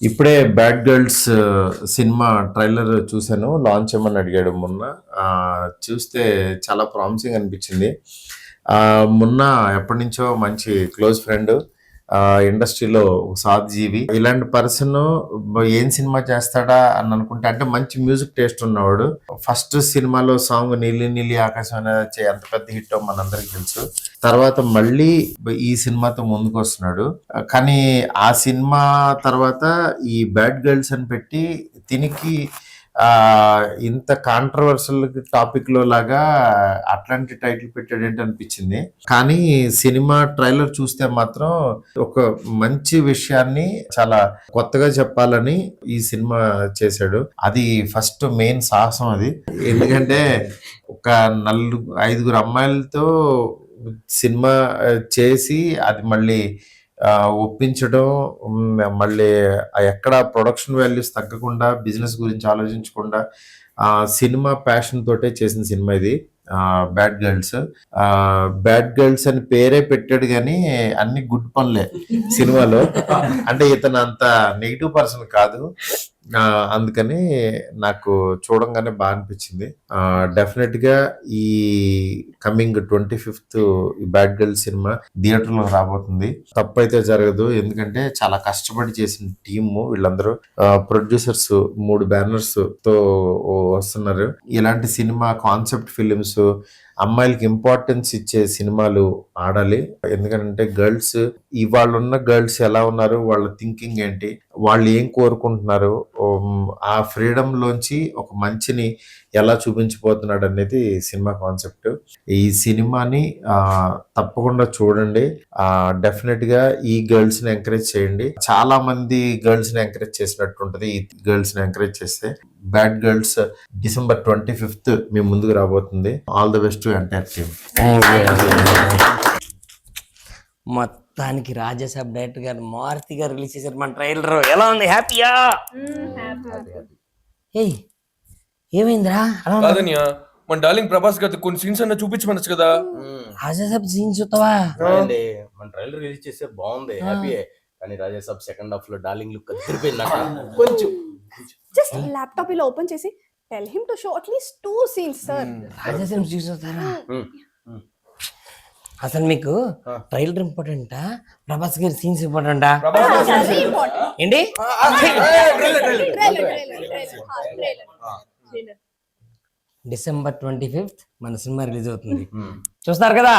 ఇప్పుడే bad girls cinema trailer చూశాను. Launch ఏమని అడిగాడు మొన్న. చూస్తే చాలా ప్రామిసింగ్ అనిపించింది. మొన్న ఎప్పటి నుంచో మంచి క్లోజ్ ఫ్రెండ్, ఇండస్ట్రీలో సాధిజీవి, ఇలాంటి పర్సన్ ఏం సినిమా చేస్తాడా అని అనుకుంటే, అంటే మంచి మ్యూజిక్ టేస్ట్ ఉన్నవాడు. ఫస్ట్ సినిమాలో సాంగ్ నీలి నీలి ఆకాశం అనేది ఎంత పెద్ద హిట్ మనందరికి తెలుసు. తర్వాత మళ్ళీ ఈ సినిమాతో ముందుకు వస్తున్నాడు. కానీ ఆ సినిమా తర్వాత ఈ బ్యాడ్ గర్ల్స్ అని పెట్టి దీనికి ఇంత కాంట్రవర్షియల్ టాపిక్ లో లాగా అట్లాంటి టైటిల్ పెట్టాడు ఏంటి అనిపించింది. కానీ సినిమా ట్రైలర్ చూస్తే మాత్రం ఒక మంచి విషయాన్ని చాలా కొత్తగా చెప్పాలని ఈ సినిమా చేశాడు. అది ఫస్ట్ మెయిన్ సాహసం అది. ఎందుకంటే ఒక 5 అమ్మాయిలతో సినిమా చేసి అది మళ్ళీ ఒప్పించడం, మళ్ళీ ఎక్కడ ప్రొడక్షన్ వాల్యూస్ తగ్గకుండా, బిజినెస్ గురించి ఆలోచించకుండా సినిమా ప్యాషన్ తోటే చేసిన సినిమా ఇది బ్యాడ్ గర్ల్స్. బ్యాడ్ గర్ల్స్ అని పేరే పెట్టాడు కానీ అన్ని గుడ్ పనులే సినిమాలో. అంటే ఇతను అంత నెగిటివ్ పర్సన్ కాదు. అందుకని నాకు చూడంగానే బాగా అనిపించింది. డెఫినెట్ గా ఈ కమింగ్ 25th ఈ బ్యాడ్ గర్ల్స్ సినిమా థియేటర్ లో రాబోతుంది. తప్పైతే జరగదు, ఎందుకంటే చాలా కష్టపడి చేసిన టీమ్ వీళ్ళందరూ. ప్రొడ్యూసర్స్ 3 బ్యానర్స్ తో వస్తున్నారు. ఇలాంటి సినిమా కాన్సెప్ట్ ఫిలిమ్స్, అమ్మాయిలకి ఇంపార్టెన్స్ ఇచ్చే సినిమాలు ఆడాలి. ఎందుకంటే గర్ల్స్, ఇవాళ ఉన్న గర్ల్స్ ఎలా ఉన్నారు, వాళ్ళ థింకింగ్ ఏంటి, వాళ్ళు ఏం కోరుకుంటున్నారు, ఆ ఫ్రీడమ్ లోంచి ఒక మంచిని ఎలా చూపించిపోతున్నాడు అనేది సినిమా కాన్సెప్ట్. ఈ సినిమాని తప్పకుండా చూడండి. డెఫినెట్ గా ఈ గర్ల్స్ ని ఎంకరేజ్ చేయండి. చాలా మంది గర్ల్స్ ని ఎంకరేజ్ చేసినట్టు ఉంటది ఈ గర్ల్స్ ని ఎంకరేజ్ చేస్తే. బ్యాడ్ గర్ల్స్ December 25th మీ ముందుకు రాబోతుంది. All the best to entire team. మొత్తానికి రాజాసాబ్ డైరెక్టర్ గారు మారుతి గారు రిలీజ్ చేశారు మన ట్రైలర్. ఎలా ఉంది? హ్యాపీయా? ఏయ్ ఏమైందిరా? కాదనియా, మన డార్లింగ్ ప్రభాస్ గారి కొన్ని సీన్స్ అన్న చూపించమనొచ్చు కదా. రాజాసాబ్ సీన్స్ చూస్తావా? మన ట్రైలర్ రిలీజ్ చేస్తే బాగుంది, హ్యాపీయే. కానీ రాజాసాబ్ సెకండ్ హాఫ్ లో డార్లింగ్ లుక్ అదిరిపోయిందట. కొంచెం జస్ట్ ల్యాప్టాప్ ఇలా ఓపెన్ చేసి tell him to show at least 2 scenes sir. Raja Saab చూస్తారా? అసలు మీకు ట్రైలర్ ఇంపార్టెంటా, ప్రభాస్ గారి సీన్స్ ఇంపార్టెంటా? ఏంటి? December 25th మన సినిమా రిలీజ్ అవుతుంది. చూస్తారు కదా.